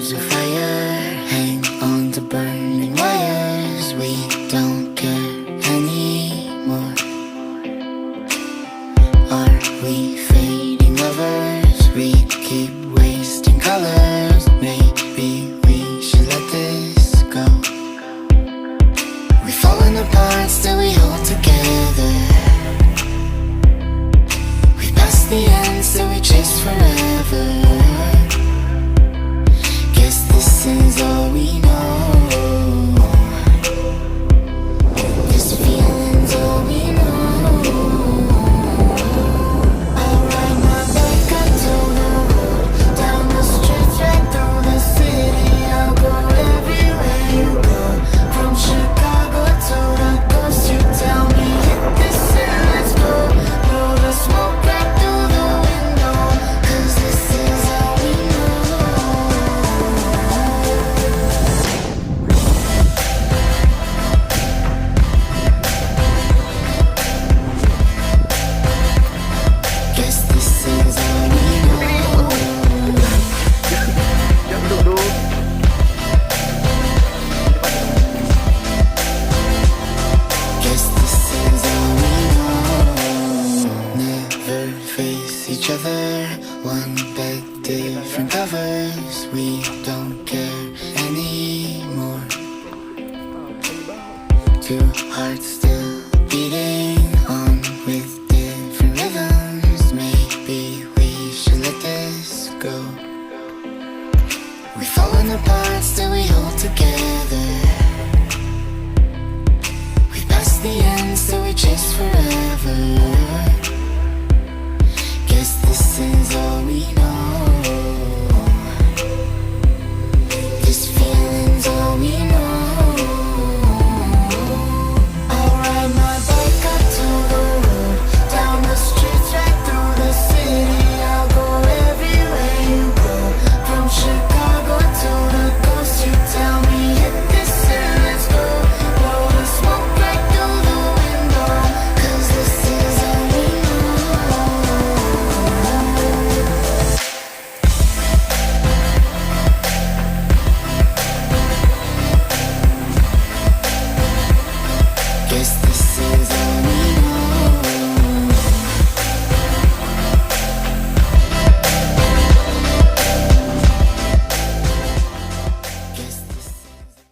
coals of fire hang on to burning wires. We don't care anymore. Are we fading lovers? We keep wasting colors. Maybe we should let this go. We've fallen apart, still we hold together. We've passed the end, still we chase forever. Guess this is all we know. This feeling's all we know. I'll ride my bike until the road, down the streets, right through the city. I'll go everywhere you go, from Chicago to the coast. You tell me hit this and let's go. Blow the smoke right through the window, 'cause this is all we know. Guess this is all we know. Guess this is all we know. Never face each other, one bed, different covers. We don't care anymore. Two hearts